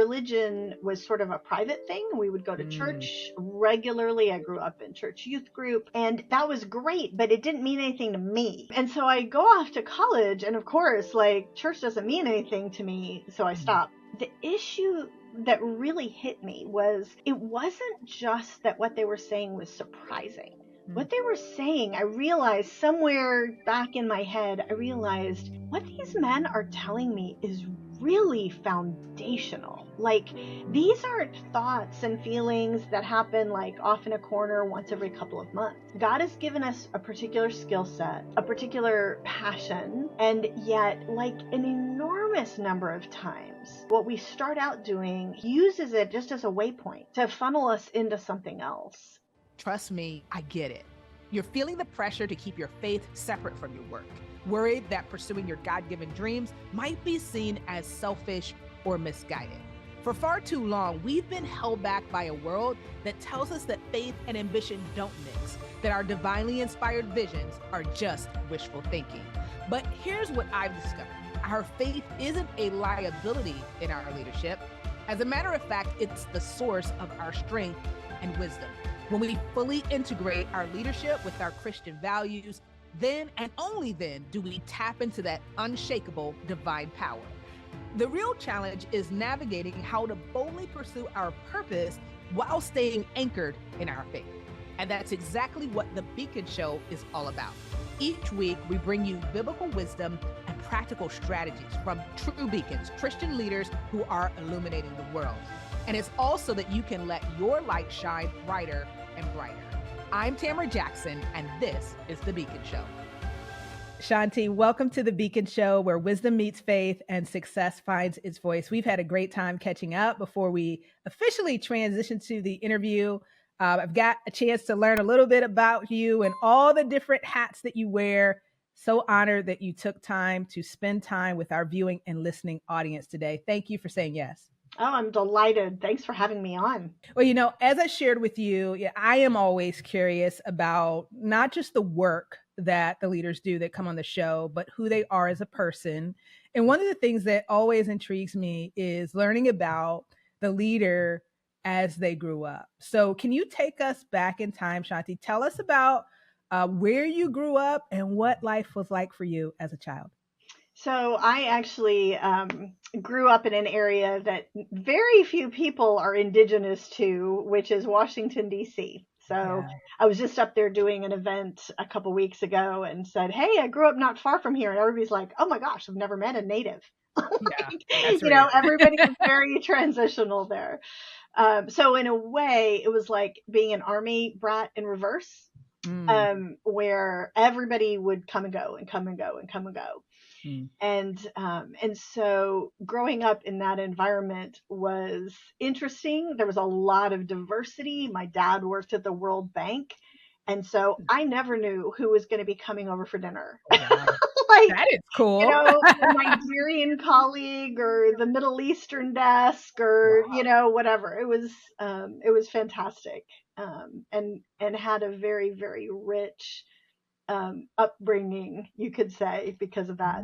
religion was sort of a private thing. We would go to church regularly. I grew up in church youth group, and that was great, but it didn't mean anything to me. And so I go off to college, and of course, like, church doesn't mean anything to me, so I stopped. The issue that really hit me was it wasn't just that what they were saying was surprising. What they were saying, I realized somewhere back in my head, I realized what these men are telling me is really foundational. Like, these aren't thoughts and feelings that happen like off in a corner once every couple of months. God has given us a particular skill set, a particular passion, and yet, like, an enormous number of times, what we start out doing uses it just as a waypoint to funnel us into something else. Trust me, I get it. You're feeling the pressure to keep your faith separate from your work, worried that pursuing your God-given dreams might be seen as selfish or misguided. For far too long, we've been held back by a world that tells us that faith and ambition don't mix, that our divinely inspired visions are just wishful thinking. But here's what I've discovered. Our faith isn't a liability in our leadership. As a matter of fact, it's the source of our strength and wisdom. When we fully integrate our leadership with our Christian values, then and only then do we tap into that unshakable divine power. The real challenge is navigating how to boldly pursue our purpose while staying anchored in our faith. And that's exactly what the Beacon Show is all about. Each week, we bring you biblical wisdom and practical strategies from true beacons, Christian leaders who are illuminating the world. And it's also that you can let your light shine brighter and brighter. I'm Tamara Jackson, and this is The Beacon Show. Shaunti, welcome to The Beacon Show, where wisdom meets faith and success finds its voice. We've had a great time catching up before we officially transition to the interview. I've got a chance to learn a little bit about you and all the different hats that you wear. So honored that you took time to spend time with our viewing and listening audience today. Thank you for saying yes. Oh, I'm delighted. Thanks for having me on. Well, you know, as I shared with you, I am always curious about not just the work that the leaders do that come on the show, but who they are as a person. And one of the things that always intrigues me is learning about the leader as they grew up. So can you take us back in time, Shaunti? Tell us about where you grew up and what life was like for you as a child. So I actually grew up in an area that very few people are indigenous to, which is Washington, D.C. So I was just up there doing an event a couple weeks ago and said, hey, I grew up not far from here. And everybody's like, oh my gosh, I've never met a native. Everybody is very transitional there. So in a way, it was like being an army brat in reverse, where everybody would come and go and come and go and come and go. And so growing up in that environment was interesting. There was a lot of diversity. My dad worked at the World Bank. And so I never knew who was going to be coming over for dinner. Wow. That is cool. The Nigerian colleague or the Middle Eastern desk or, whatever. It was fantastic. And had a very, very rich upbringing, you could say, because of that.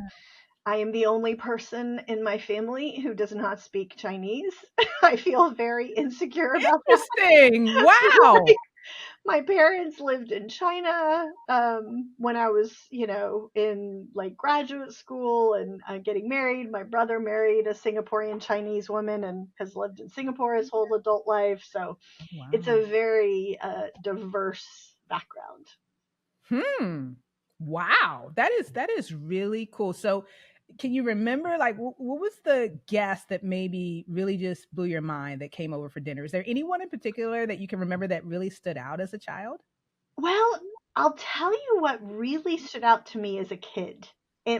I am the only person in my family who does not speak Chinese. I feel very insecure about that. Interesting. Wow. My parents lived in China when I was, in like graduate school and getting married. My brother married a Singaporean Chinese woman and has lived in Singapore his whole adult life. So It's a very diverse background. Wow. That is really cool. So can you remember, like, what was the guest that maybe really just blew your mind that came over for dinner? Is there anyone in particular that you can remember that really stood out as a child? Well, I'll tell you what really stood out to me as a kid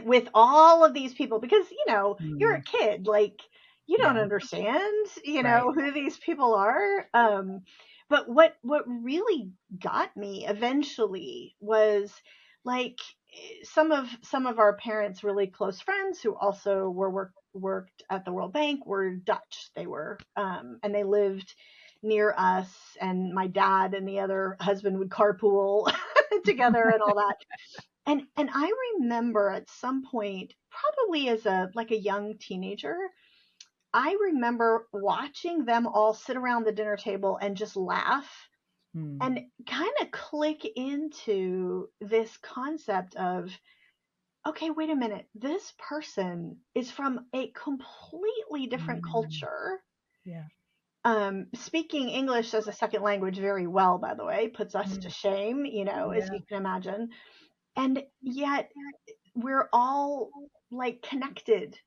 with all of these people, because, you're a kid, like, you don't understand, who these people are. But what really got me eventually was like some of our parents' really close friends who also worked at the World Bank were Dutch. They were, and they lived near us, and my dad and the other husband would carpool together and all that. And I remember at some point, probably as a young teenager, I remember watching them all sit around the dinner table and just laugh and kind of click into this concept of, okay, wait a minute, this person is from a completely different culture. Yeah. Speaking English as a second language very well, by the way, puts us to shame, as you can imagine. And yet we're all like connected,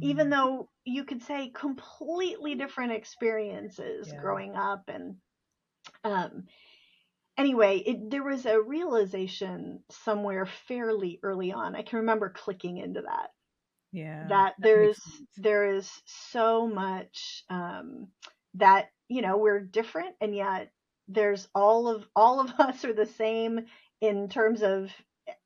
even though you could say completely different experiences growing up. And anyway, there was a realization somewhere fairly early on. I can remember clicking into that. Yeah. That there is so much that we're different, and yet there's all of us are the same in terms of,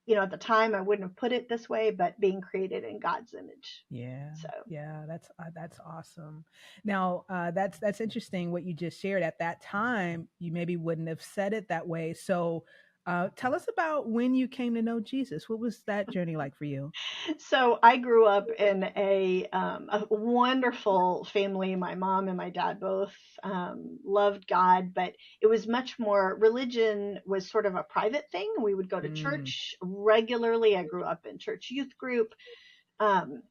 at the time I wouldn't have put it this way, but being created in God's image. Yeah. So Yeah, that's awesome. Now, that's interesting what you just shared. At that time, you maybe wouldn't have said it that way. So, tell us about when you came to know Jesus. What was that journey like for you? So I grew up in a wonderful family. My mom and my dad both loved God, but it was much more, religion was sort of a private thing. We would go to church regularly. I grew up in church youth group, um,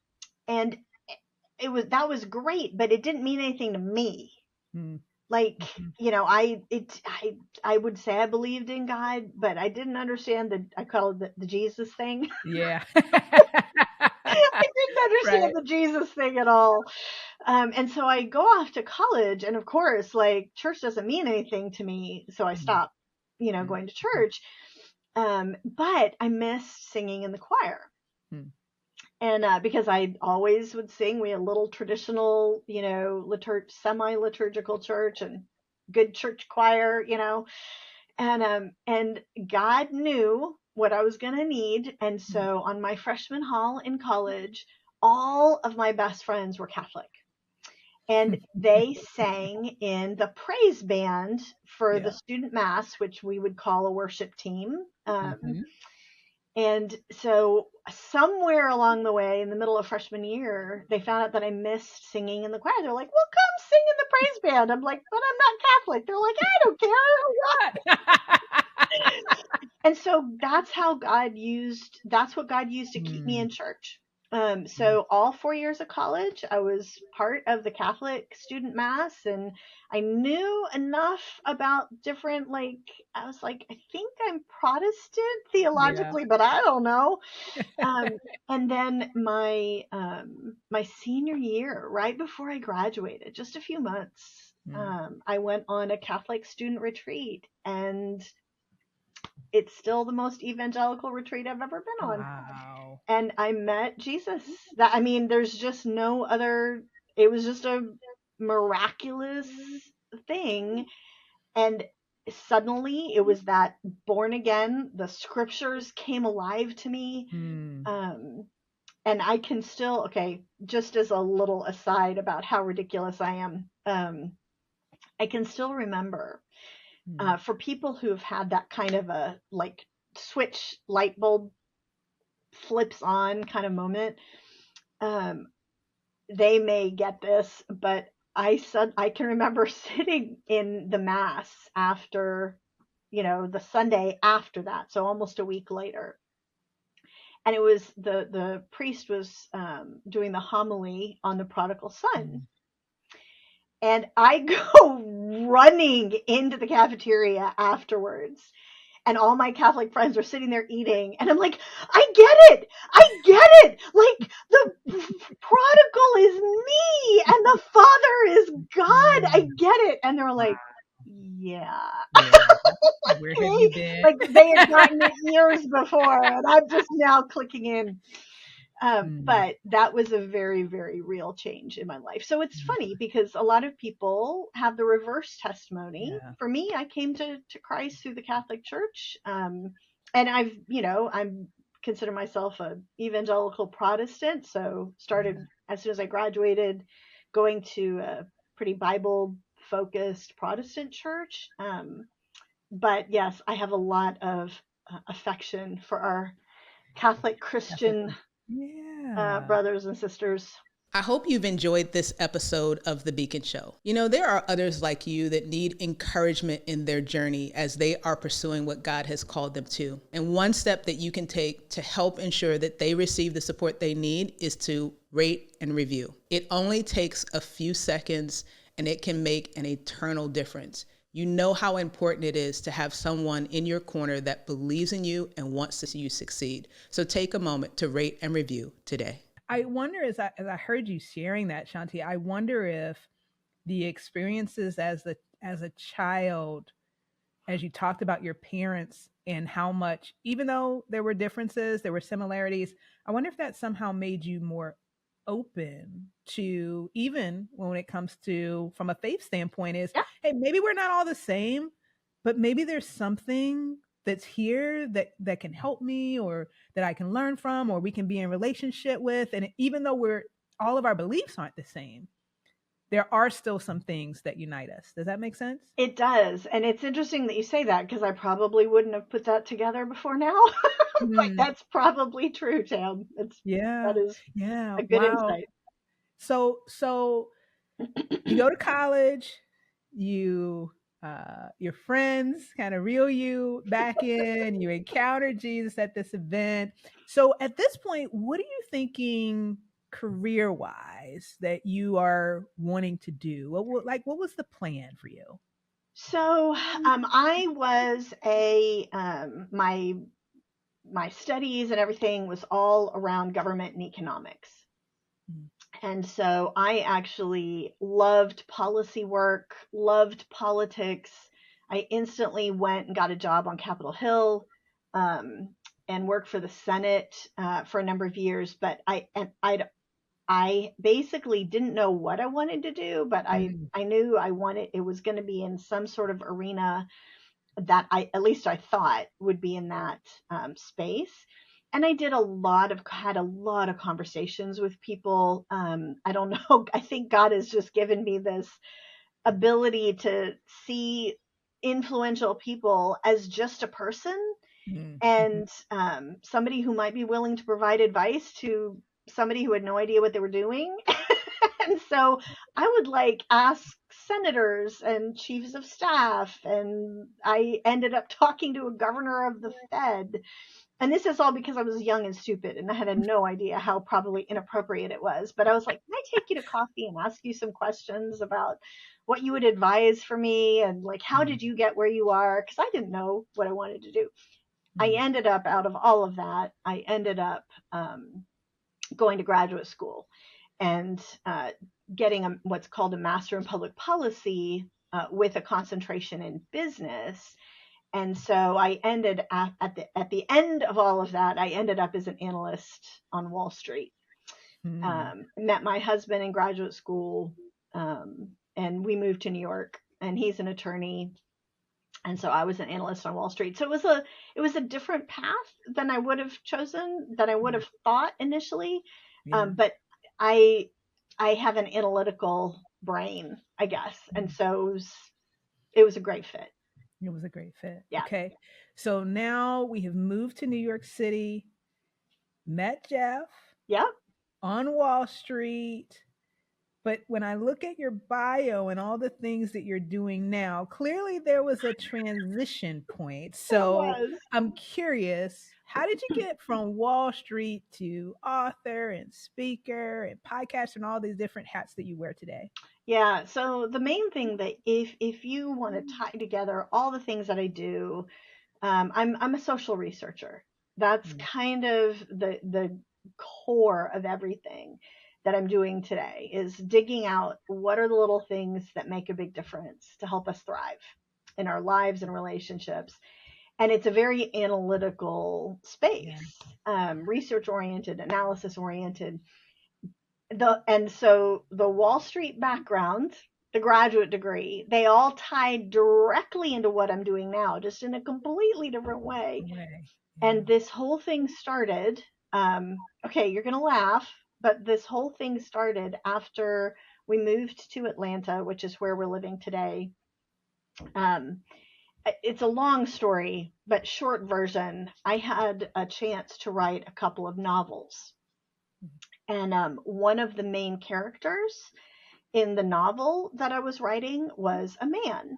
and that was great, but it didn't mean anything to me. Like, I would say I believed in God, but I didn't understand I call it the Jesus thing. Yeah. I didn't understand the Jesus thing at all. And so I go off to college, and of course, like, church doesn't mean anything to me. So I stopped, going to church. But I missed singing in the choir. And because I always would sing, we had a little traditional, semi-liturgical church and good church choir, and God knew what I was going to need. And so on my freshman hall in college, all of my best friends were Catholic, and they sang in the praise band for the student mass, which we would call a worship team. And so somewhere along the way, in the middle of freshman year, they found out that I missed singing in the choir. They're like, well, come sing in the praise band. I'm like, but I'm not Catholic. They're like, I don't care. And so that's what God used to keep me in church. So all 4 years of college, I was part of the Catholic student mass, and I knew enough about different, I was like, I think I'm Protestant theologically, but I don't know. And then my senior year, right before I graduated, just a few months, I went on a Catholic student retreat, and it's still the most evangelical retreat I've ever been on. Wow. And I met Jesus. There's just no other, it was just a miraculous thing. And suddenly it was that born again, the scriptures came alive to me. And I can still, okay, just as a little aside about how ridiculous I am, I can still remember for people who've had that kind of a switch light bulb flips on kind of moment, they may get this, but I can remember sitting in the mass after, the Sunday after that, so almost a week later, and it was the priest was doing the homily on the prodigal son. And I go running into the cafeteria afterwards, and all my Catholic friends are sitting there eating, and I'm like, I get it! Like, the prodigal is me, and the father is God. I get it. And they're like, yeah. Where have you been? Like, they had gotten it years before, and I'm just now clicking in. But that was a very, very real change in my life. So it's funny because a lot of people have the reverse testimony. Yeah. For me, I came to Christ through the Catholic Church. And I'm consider myself a evangelical Protestant. So started as soon as I graduated going to a pretty Bible focused Protestant church. But yes, I have a lot of affection for our Catholic Christian brothers and sisters. I hope you've enjoyed this episode of The Beacon Show. You know, there are others like you that need encouragement in their journey as they are pursuing what God has called them to. And one step that you can take to help ensure that they receive the support they need is to rate and review. It only takes a few seconds and it can make an eternal difference. You know how important it is to have someone in your corner that believes in you and wants to see you succeed. So take a moment to rate and review today. I wonder, as I heard you sharing that, Shaunti, I wonder if the experiences as a child, as you talked about your parents and how much, even though there were differences, there were similarities, I wonder if that somehow made you more open to, even when it comes to, from a faith standpoint, is, Yeah. hey, maybe we're not all the same, but maybe there's something that's here that can help me, or that I can learn from, or we can be in relationship with. And even though all of our beliefs aren't the same, there are still some things that unite us. Does that make sense? It does. And it's interesting that you say that, because I probably wouldn't have put that together before now. But that's probably true, Tam. That is Yeah. a good Wow. insight. So you go to college, your friends kind of reel you back in, you encounter Jesus at this event. So at this point, what are you thinking career wise that you are wanting to do? What was the plan for you? So I was my studies and everything was all around government and economics. Mm. And so I actually loved policy work, loved politics. I instantly went and got a job on Capitol Hill, um, and worked for the Senate for a number of years. But I basically didn't know what I wanted to do, but I knew it was going to be in some sort of arena that at least I thought would be in that space. And I had a lot of conversations with people. I don't know. I think God has just given me this ability to see influential people as just a person, and somebody who might be willing to provide advice to somebody who had no idea what they were doing. And so I would ask senators and chiefs of staff, and I ended up talking to a governor of the Fed. And this is all because I was young and stupid and I had no idea how probably inappropriate it was. But I was like, can I take you to coffee and ask you some questions about what you would advise for me? And how did you get where you are? Because I didn't know what I wanted to do. I ended up, out of all of that, I ended up going to graduate school and getting what's called a master in public policy with a concentration in business. And so I ended at the end of all of that, I ended up as an analyst on Wall Street. Met my husband in graduate school, and we moved to New York, and he's an attorney. And so I was an analyst on Wall Street. So it was a different path than I would have chosen, than I would have thought initially. But I have an analytical brain, I guess. And so it was a great fit. It was a great fit. Yeah. Okay. So now we have moved to New York City, met Jeff. Yeah. On Wall Street. But when I look at your bio and all the things that you're doing now, clearly there was a transition point. So I'm curious, how did you get from Wall Street to author and speaker and podcaster and all these different hats that you wear today? Yeah. So the main thing that if you want to tie together all the things that I do, I'm a social researcher. That's kind of the core of everything that I'm doing today, is digging out what are the little things that make a big difference to help us thrive in our lives and relationships. And it's a very analytical space, research oriented, analysis oriented. And so the Wall Street background, the graduate degree, they all tie directly into what I'm doing now, just in a completely different way. And this whole thing started, okay, you're going to laugh, but this whole thing started after we moved to Atlanta, which is where we're living today. It's a long story, but short version, I had a chance to write a couple of novels. And one of the main characters in the novel that I was writing was a man,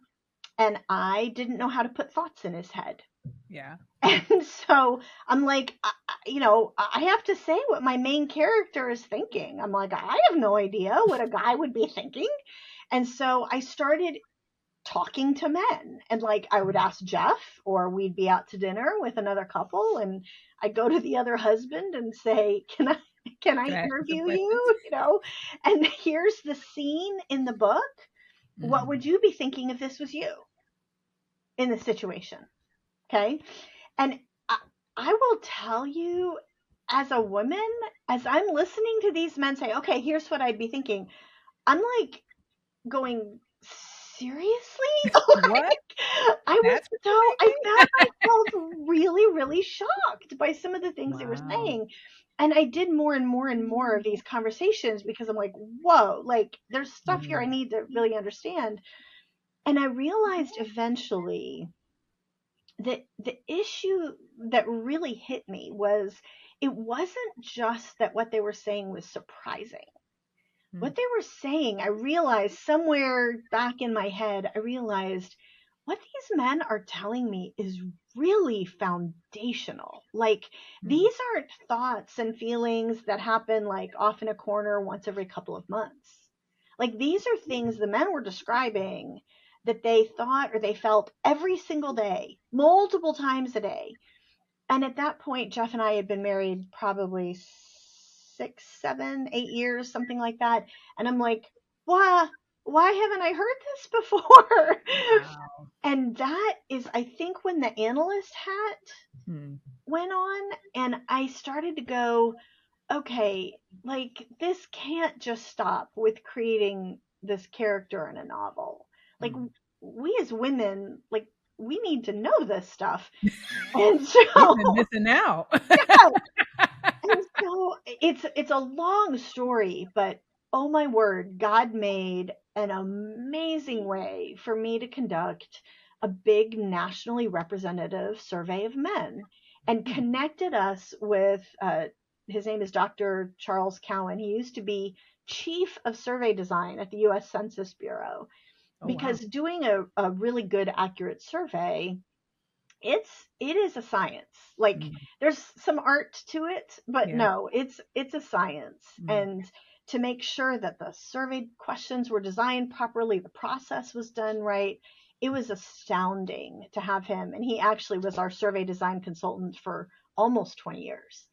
and I didn't know how to put thoughts in his head. Yeah. And so I'm like, I have to say what my main character is thinking. I'm like, I have no idea what a guy would be thinking. And so I started talking to men, and like I would ask Jeff, or we'd be out to dinner with another couple, and I'd go to the other husband and say, can I Can I ask you some interview questions? you? And here's the scene in the book. What Mm. would you be thinking if this was you in the situation? Okay. And I, I will tell you, as a woman, as I'm listening to these men say, okay, here's what I'd be thinking, I'm like going, seriously? What? I was That's what so, you're I thinking? found myself really, really shocked by some of the things they were Wow. saying. And I did more and more and more of these conversations because I'm like, whoa, like there's stuff here I Mm. need to really understand. And I realized eventually that the issue that really hit me was it wasn't just that what they were saying was surprising. Mm. What they were saying, I realized somewhere back in my head, I realized what these men are telling me is really foundational. Like, Mm. these aren't thoughts and feelings that happen like off in a corner once every couple of months. Like, these are things the men were describing that they thought or they felt every single day, multiple times a day. And at that point, Jeff and I had been married probably 6, 7, 8 years, something like that. And I'm like, why haven't I heard this before? Wow. And that is, I think, when the analyst hat Mm. went on, and I started to go, okay, like this can't just stop with creating this character in a novel. Like, Mm. we as women, like, we need to know this stuff. And We've been so, missing out. yeah. And so it's a long story, but oh my word, God made an amazing way for me to conduct a big nationally representative survey of men, and Mm. connected us with his name is Dr. Charles Cowan. He used to be chief of survey design at the US Census Bureau, Oh, wow. because doing a really good accurate survey, it is a science. Like, Mm. there's some art to it, but Yeah. no, it's a science. Mm. And to make sure that the survey questions were designed properly, the process was done right, it was astounding to have him. And he actually was our survey design consultant for almost 20 years.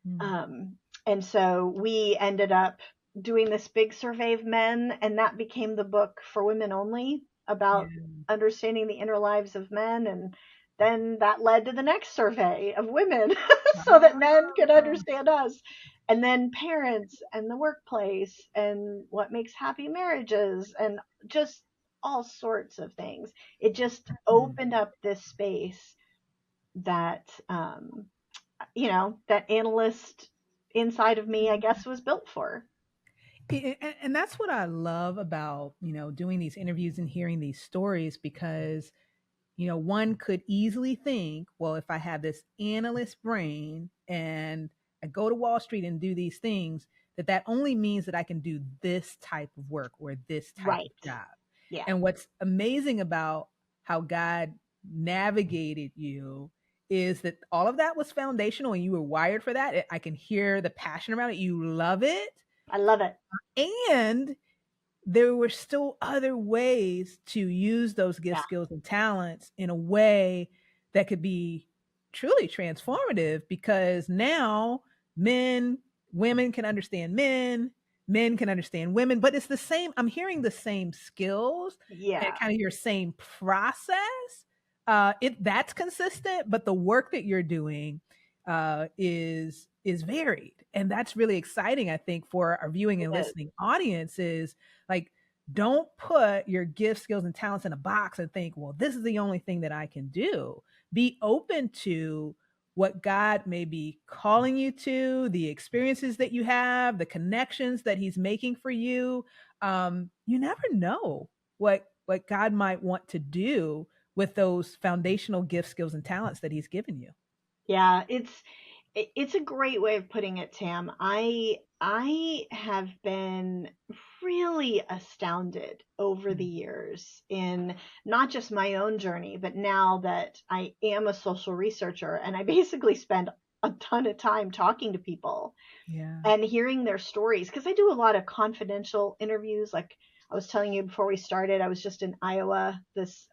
Mm. um, and so we ended up doing this big survey of men, and that became the book for women only, Yeah. about understanding the inner lives of men. And then that led to the next survey of women so that men could Oh. understand us. And then parents and the workplace and what makes happy marriages and just all sorts of things. It just Mm. opened up this space that that analyst inside of me, I guess, was built for. And that's what I love about, doing these interviews and hearing these stories, because one could easily think, well, if I have this analyst brain and I go to Wall Street and do these things, that only means that I can do this type of work or this type of Right. job. Yeah. And what's amazing about how God navigated you is that all of that was foundational and you were wired for that. I can hear the passion around it. You love it. I love it. And there were still other ways to use those gifts, Yeah. skills, and talents in a way that could be truly transformative, because now men, women can understand men can understand women, but it's the same. I'm hearing the same skills and Yeah. kind of your same process. That's consistent, but the work that you're doing is varied, and that's really exciting. I think for our viewing It and is. listening audiences, like, don't put your gifts, skills, and talents in a box and think, well, this is the only thing that I can do. Be open to what God may be calling you to, the experiences that you have, the connections that He's making for you. You never know what God might want to do with those foundational gifts, skills, and talents that He's given you. Yeah. It's a great way of putting it, Tam. I have been really astounded over the years in not just my own journey, but now that I am a social researcher and I basically spend a ton of time talking to people Yeah. and hearing their stories, because I do a lot of confidential interviews. Like I was telling you before we started, I was just in Iowa this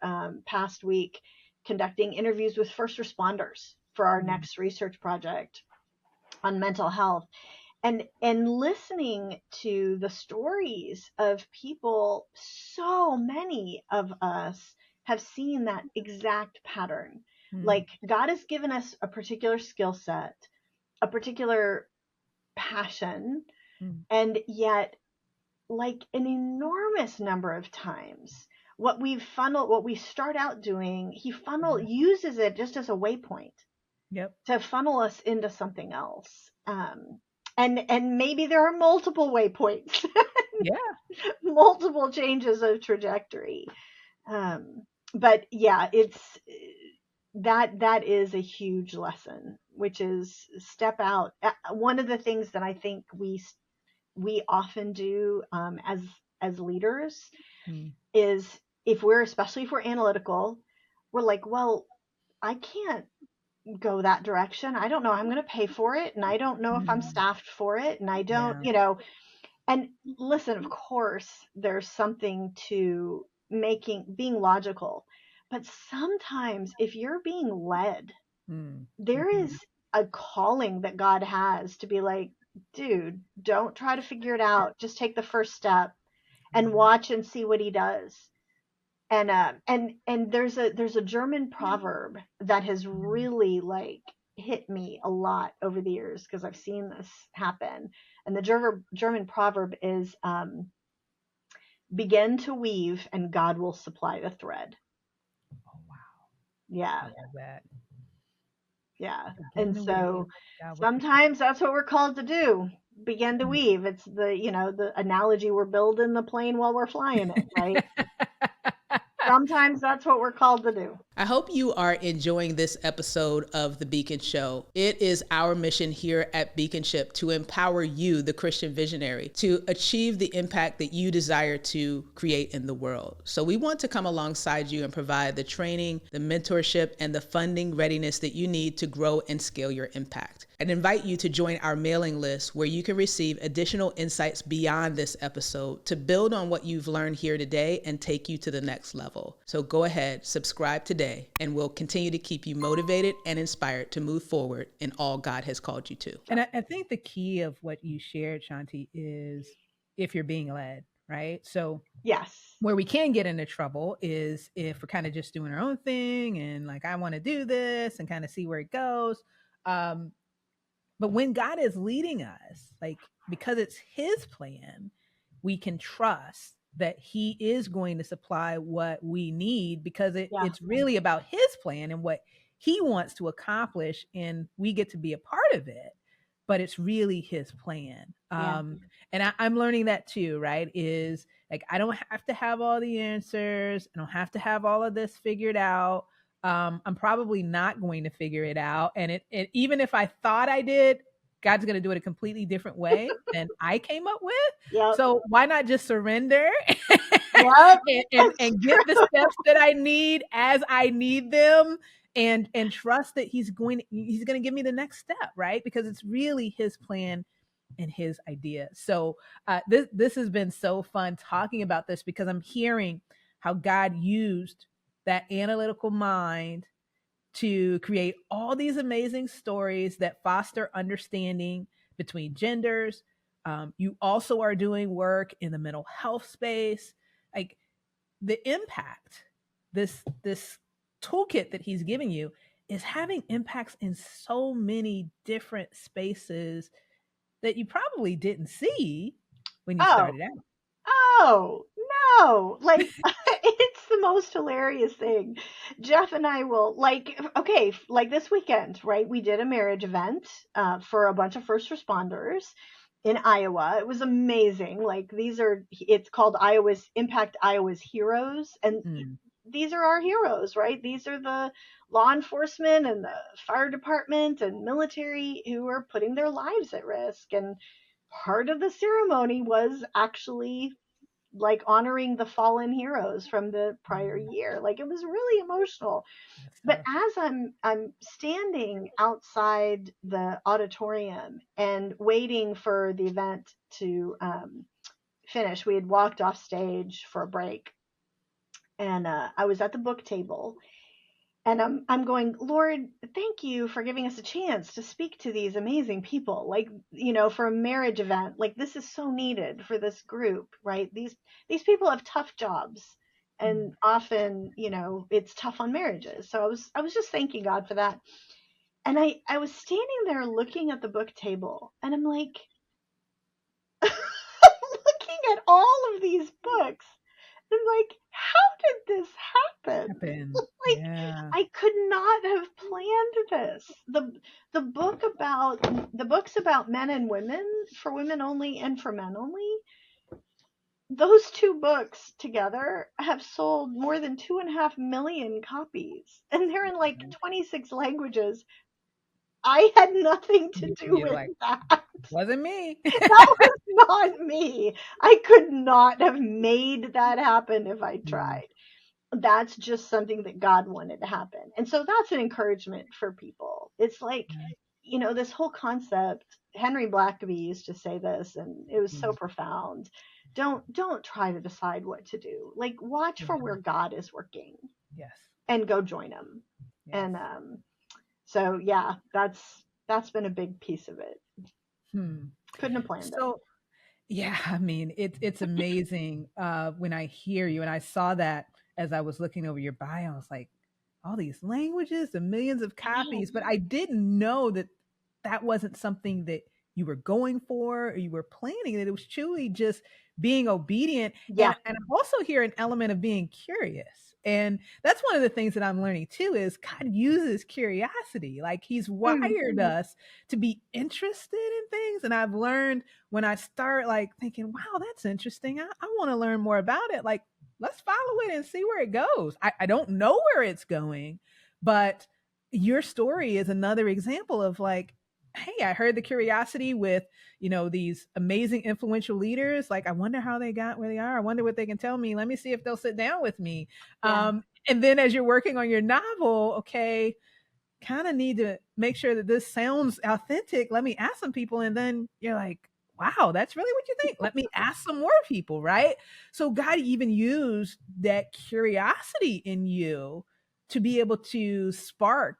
past week conducting interviews with first responders for our next research project on mental health, and listening to the stories of people. So many of us have seen that exact pattern. Like God has given us a particular skill set, a particular passion, and yet, like an enormous number of times, what we start out doing, he uses it just as a waypoint Yep. to funnel us into something else. And maybe there are multiple waypoints, Yeah. multiple changes of trajectory. But yeah, it's that is a huge lesson, which is step out. One of the things that I think we often do as leaders is, especially if we're analytical, we're like, well, I can't go that direction. I don't know. I'm going to pay for it, and I don't know if I'm staffed for it, and I don't, And listen, of course, there's something to being logical, but sometimes if you're being led, there is a calling that God has to be like, dude, don't try to figure it out. Just take the first step and watch and see what he does. And there's a German proverb that has really like hit me a lot over the years because I've seen this happen. And the German proverb is, begin to weave and God will supply the thread. Oh, wow. Yeah. I love that. Yeah. Begin And to so weave, God will supply. sometimes that's what we're called to do. Begin to weave. It's the analogy, we're building the plane while we're flying it, right? Sometimes that's what we're called to do. I hope you are enjoying this episode of The Beacon Show. It is our mission here at BEACONSHIP to empower you, the Christian visionary, to achieve the impact that you desire to create in the world. So we want to come alongside you and provide the training, the mentorship, and the funding readiness that you need to grow and scale your impact. I'd invite you to join our mailing list where you can receive additional insights beyond this episode to build on what you've learned here today and take you to the next level. So go ahead, subscribe today, and we'll continue to keep you motivated and inspired to move forward in all God has called you to. And I think the key of what you shared, Shaunti, is if you're being led, right? So Yes. where we can get into trouble is if we're kind of just doing our own thing and like, I want to do this and kind of see where it goes. But when God is leading us, like, because it's his plan, we can trust that he is going to supply what we need because Yeah. it's really about his plan and what he wants to accomplish. And we get to be a part of it, but it's really his plan. Yeah. And I'm learning that too, right? Is like, I don't have to have all the answers. I don't have to have all of this figured out. I'm probably not going to figure it out. And it even if I thought I did, God's going to do it a completely different way than I came up with. Yep. So why not just surrender Yep. and get the steps that I need as I need them, and trust that he's going to give me the next step, right? Because it's really his plan and his idea. So this has been so fun talking about this because I'm hearing how God used that analytical mind to create all these amazing stories that foster understanding between genders. You also are doing work in the mental health space. Like, the impact, this toolkit that he's giving you is having impacts in so many different spaces that you probably didn't see when you Oh. started out. Oh, no. Like, it's the most hilarious thing. Jeff and I will, like, okay, like this weekend, right? We did a marriage event for a bunch of first responders in Iowa. It was amazing. Like, it's called Impact Iowa's Heroes. And these are our heroes, right? These are the law enforcement and the fire department and military who are putting their lives at risk. And part of the ceremony was actually like honoring the fallen heroes from the prior year. Like it was really emotional. That's But tough. as I'm standing outside the auditorium and waiting for the event to finish, we had walked off stage for a break, and I was at the book table, and I'm going, Lord, thank you for giving us a chance to speak to these amazing people. Like, for a marriage event, like this is so needed for this group, right? These people have tough jobs, Mm. and often, it's tough on marriages. So I was just thanking God for that. And I was standing there looking at the book table, and I'm like, looking at all of these books. I'm like, how did this happen? Happen. Like, Yeah. I could not have planned this. The books about men and women, for women only and for men only, those two books together have sold more than 2.5 million copies, and they're in like 26 languages. I had nothing to do You're with like, that. wasn't me. That was not me. I could not have made that happen if I Mm. tried. That's just something that God wanted to happen. And so that's an encouragement for people. It's like, this whole concept, Henry Blackaby used to say this, and it was so Mm. profound. Don't try to decide what to do. Like, watch Yeah. for where God is working Yes. and go join him. Yes. And so yeah, that's been a big piece of it. Hmm. Couldn't have planned it. So yeah, I mean, it's amazing when I hear you, and I saw that as I was looking over your bio. I was like, all these languages and millions of I know. copies, but I didn't know that that wasn't something that you were going for or you were planning. That it was truly just being obedient, Yeah. and I also hear an element of being curious, and that's one of the things that I'm learning too. Is God uses curiosity, like He's Mm. wired us to be interested in things, and I've learned when I start like thinking, wow, that's interesting. I want to learn more about it. Like, let's follow it and see where it goes. I don't know where it's going, but your story is another example of like, hey, I heard the curiosity with, these amazing influential leaders. Like, I wonder how they got where they are. I wonder what they can tell me. Let me see if they'll sit down with me. Yeah. And then as you're working on your novel, okay, kind of need to make sure that this sounds authentic. Let me ask some people. And then you're like, wow, that's really what you think. Let me ask some more people, right? So God even used that curiosity in you to be able to spark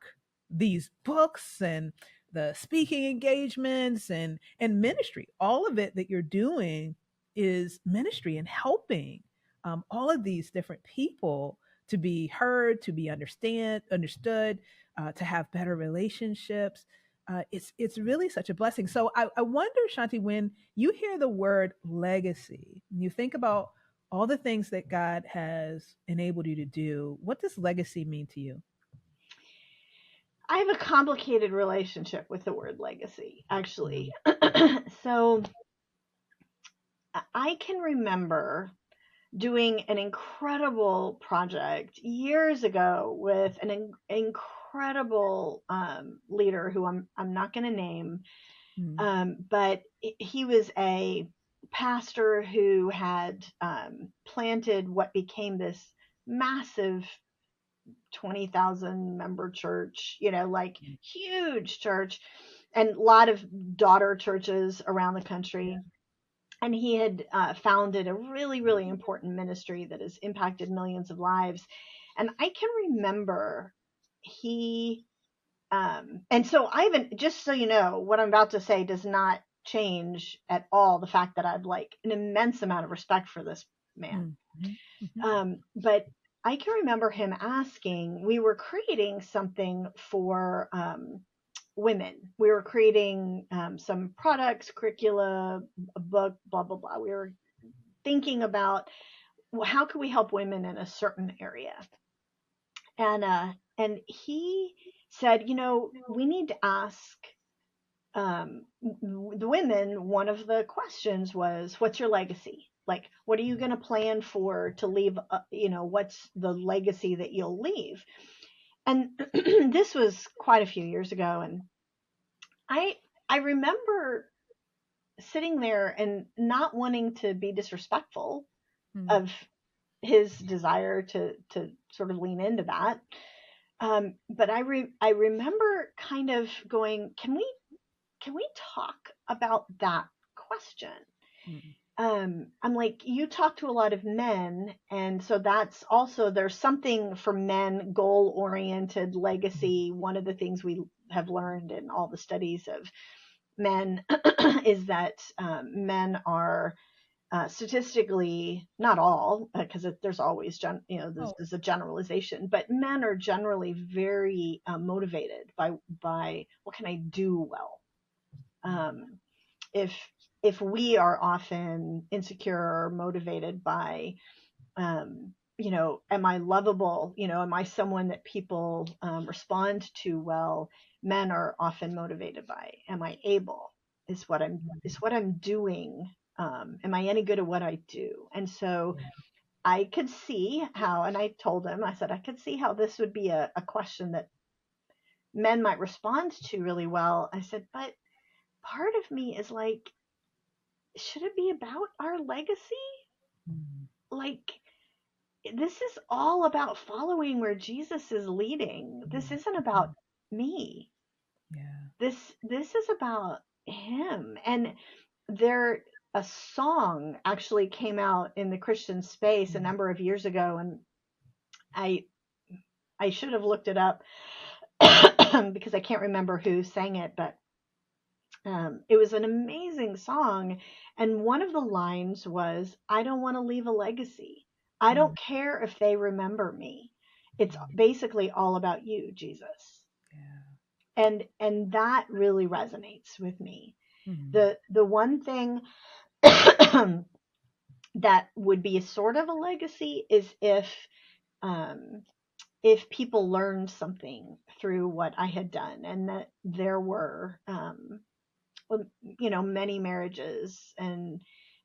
these books and the speaking engagements and ministry. All of it that you're doing is ministry and helping all of these different people to be heard, to be understood, to have better relationships. It's really such a blessing. So I wonder, Shaunti, when you hear the word legacy, you think about all the things that God has enabled you to do. What does legacy mean to you? I have a complicated relationship with the word legacy, actually. So I can remember doing an incredible project years ago with an incredible leader who I'm not going to name, Mm. but he was a pastor who had planted what became this massive 20,000 member church, like huge church, and a lot of daughter churches around the country. And he had founded a really, really important ministry that has impacted millions of lives. And I can remember he, and so I haven't, just so you know, what I'm about to say does not change at all the fact that I've like an immense amount of respect for this man. Mm-hmm. Mm-hmm. But I can remember him asking, we were creating something for women. We were creating some products, curricula, a book, blah, blah, blah. We were thinking about, well, how can we help women in a certain area? And he said, we need to ask the women, one of the questions was, what's your legacy? Like, what are you going to plan for to leave? What's the legacy that you'll leave? And this was quite a few years ago. And I remember sitting there and not wanting to be disrespectful Mm. of his desire to sort of lean into that. But I remember kind of going, can we talk about that question? I'm like, you talk to a lot of men, and so that's also, there's something for men, goal oriented legacy. One of the things we have learned in all the studies of men is that men are statistically, not all, because there's always this is a generalization, but men are generally very motivated by what can I do well. If we are often insecure or motivated by am I lovable, am I someone that people respond to well, men are often motivated by, am I able, is what I'm doing, am I any good at what I do? And so I could see how, and I told him, I said I could see how this would be a question that men might respond to really well. I said, but part of me is like, should it be about our legacy? Like, this is all about following where Jesus is leading. This isn't about me. Yeah. This is about him. And a song actually came out in the Christian space a number of years ago, and I should have looked it up because I can't remember who sang it, but it was an amazing song. And one of the lines was, I don't want to leave a legacy. I don't care if they remember me. It's basically all about you, Jesus. Yeah. And that really resonates with me. Mm-hmm. The one thing that would be a sort of a legacy is if people learned something through what I had done, and that there were many marriages and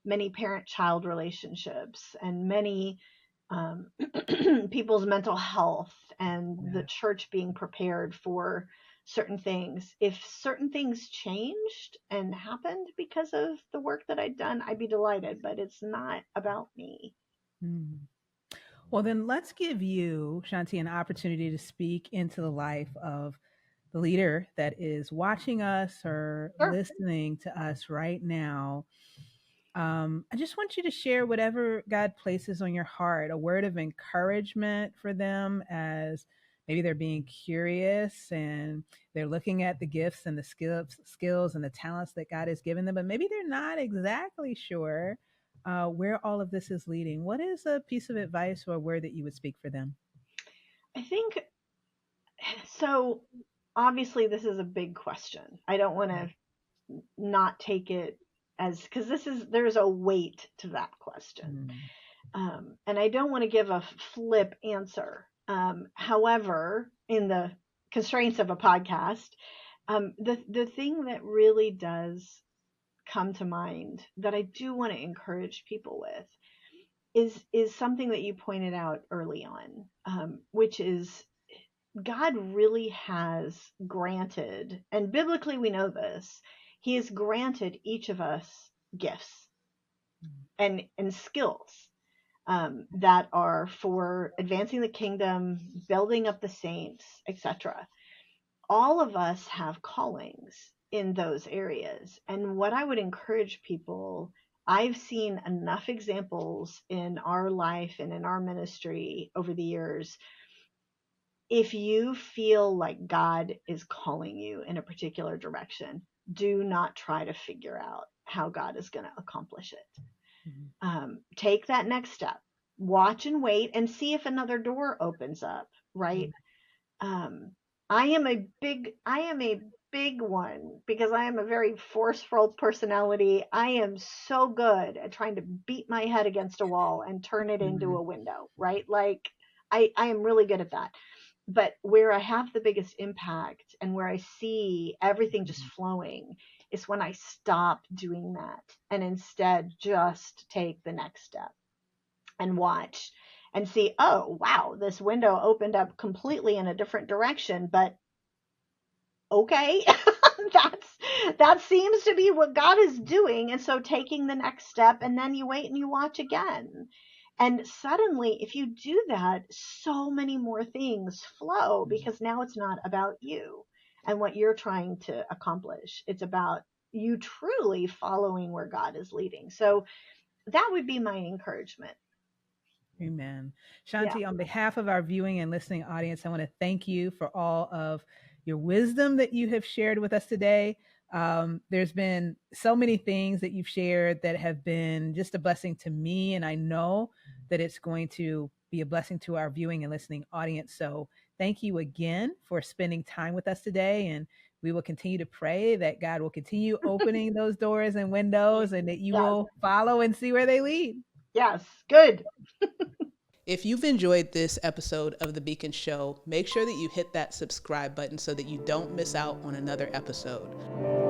many parent-child relationships and many people's mental health, and the church being prepared for certain things. If certain things changed and happened because of the work that I'd done, I'd be delighted, but it's not about me. Mm. Well, then let's give you, Shaunti, an opportunity to speak into the life of the leader that is watching us or Sure. listening to us right now. I just want you to share whatever God places on your heart, a word of encouragement for them as maybe they're being curious and they're looking at the gifts and the skills and the talents that God has given them, but maybe they're not exactly sure where all of this is leading. What is a piece of advice or a word that you would speak for them? I think so. Obviously, this is a big question. I don't want to not take it as, because there's a weight to that question. And I don't want to give a flip answer. However, in the constraints of a podcast, the thing that really does come to mind that I do want to encourage people with is something that you pointed out early on, which is God really has granted, and biblically we know this, he has granted each of us gifts and skills that are for advancing the kingdom, building up the saints, etc. All of us have callings in those areas. And what I would encourage people, I've seen enough examples in our life and in our ministry over the years. If you feel like God is calling you in a particular direction, do not try to figure out how God is going to accomplish it. Take that next step, watch and wait and see if another door opens up, right? I am a big one because I am a very forceful personality. I am so good at trying to beat my head against a wall and turn it into a window, right? Like I am really good at that. But where I have the biggest impact and where I see everything just flowing is when I stop doing that and instead just take the next step and watch and see, oh, wow, this window opened up completely in a different direction, but okay. That seems to be what God is doing. And so taking the next step, and then you wait and you watch again. And suddenly, if you do that, so many more things flow, because now it's not about you and what you're trying to accomplish. It's about you truly following where God is leading. So that would be my encouragement. Amen. Yeah. Shaunti, on behalf of our viewing and listening audience, I want to thank you for all of your wisdom that you have shared with us today. There's been so many things that you've shared that have been just a blessing to me, and I know that it's going to be a blessing to our viewing and listening audience. So thank you again for spending time with us today, and we will continue to pray that God will continue opening those doors and windows, and that you Yes. will follow and see where they lead. Yes. Good. If you've enjoyed this episode of The Beacon Show, make sure that you hit that subscribe button so that you don't miss out on another episode.